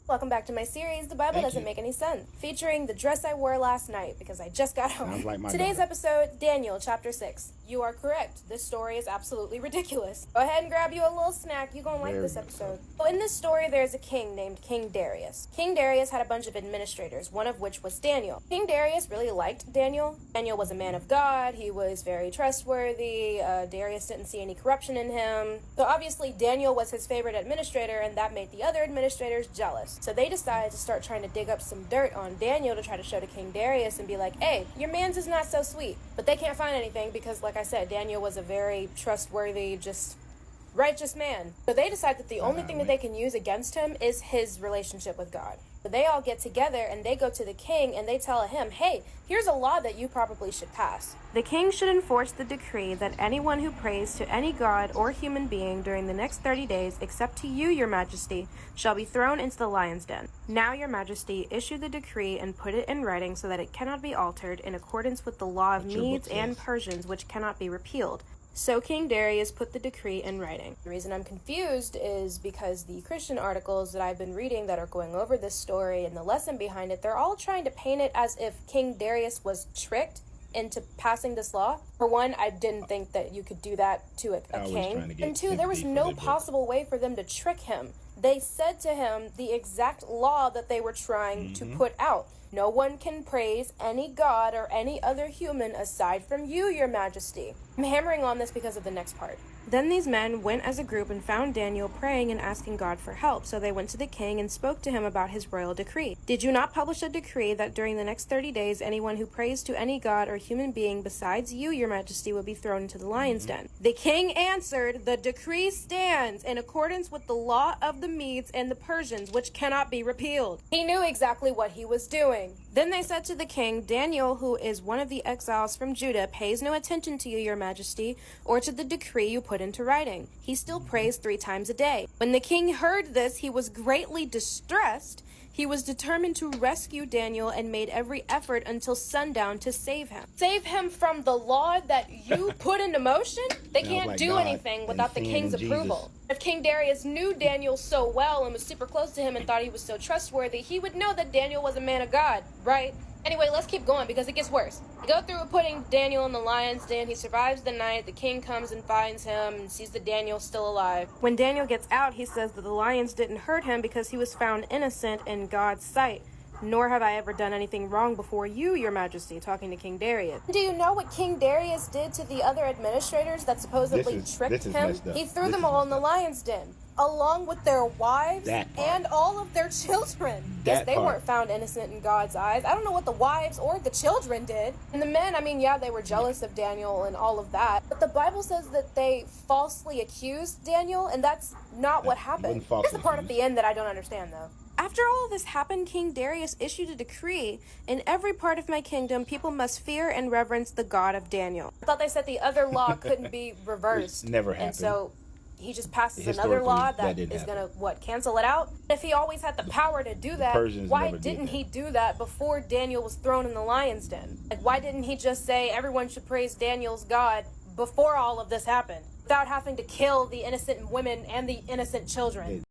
Welcome back to my series, The Bible Doesn't Make Any Sense, featuring the dress I wore last night because I just got home. Like Today's episode, Daniel, chapter 6. You are correct. This story is absolutely ridiculous. Go ahead and grab you a little snack. You're going to like this episode. So in this story, there's a king named King Darius. King Darius had a bunch of administrators, one of which was Daniel. King Darius really liked Daniel. Daniel was a man of God. He was very trustworthy. Darius didn't see any corruption in him. So obviously, Daniel was his favorite administrator, and that made the other administrators jealous. So they decided to start trying to dig up some dirt on Daniel to try to show to King Darius and be like, hey, your man's is not so sweet. But they can't find anything because, like I said, Daniel was a very trustworthy, just righteous man. So they decide that the only thing that they can use against him is his relationship with God. So they all get together and they go to the king and they tell him, hey, here's a law that you probably should pass. The king should enforce the decree that anyone who prays to any god or human being during the next 30 days, except to you, your majesty, shall be thrown into the lion's den. Now, your majesty, issue the decree and put it in writing so that it cannot be altered in accordance with the law of Medes and Persians, which cannot be repealed. So King Darius put the decree in writing. The reason I'm confused is because the Christian articles that I've been reading that are going over this story and the lesson behind it, they're all trying to paint it as if King Darius was tricked into passing this law. For one, I didn't think that you could do that to a king. And two, there was no possible way for them to trick him. They said to him the exact law that they were trying to put out. No one can praise any god or any other human aside from you, your majesty. I'm hammering on this because of the next part. Then these men went as a group and found Daniel praying and asking God for help. So they went to the king and spoke to him about his royal decree. Did you not publish a decree that during the next 30 days, anyone who prays to any god or human being besides you, your majesty, would be thrown into the lion's den? The king answered, the decree stands in accordance with the law of the Medes and the Persians, which cannot be repealed. He knew exactly what he was doing. Then they said to the king, Daniel, who is one of the exiles from Judah, pays no attention to you, your majesty, or to the decree you put into writing. He still prays 3 times a day. When the king heard this, he was greatly distressed. He was determined to rescue Daniel and made every effort until sundown to save him. Save him from the law that you put into motion? They can't do anything without the king's approval. If King Darius knew Daniel so well and was super close to him and thought he was so trustworthy, he would know that Daniel was a man of God, right? Anyway, let's keep going because it gets worse. They go through putting Daniel in the lion's den. He survives the night. The king comes and finds him and sees that Daniel's still alive. When Daniel gets out, he says that the lions didn't hurt him because he was found innocent in God's sight. Nor have I ever done anything wrong before you, your majesty, talking to King Darius. Do you know what King Darius did to the other administrators that supposedly tricked him? He threw them all in the lion's den, along with their wives and all of their children. Yes, they weren't found innocent in God's eyes. I don't know what the wives or the children did. And the men, I mean, yeah, they were jealous of Daniel and all of that. But the Bible says that they falsely accused Daniel, and that's not what happened. Here's the part at the end that I don't understand, though. After all of this happened, King Darius issued a decree. In every part of my kingdom, people must fear and reverence the God of Daniel. I thought they said the other law couldn't be reversed. It's never happened. And so he just passes another law that is going to, cancel it out? If he always had the power to do that, why didn't he do that before Daniel was thrown in the lion's den? Like, why didn't he just say everyone should praise Daniel's God before all of this happened, without having to kill the innocent women and the innocent children?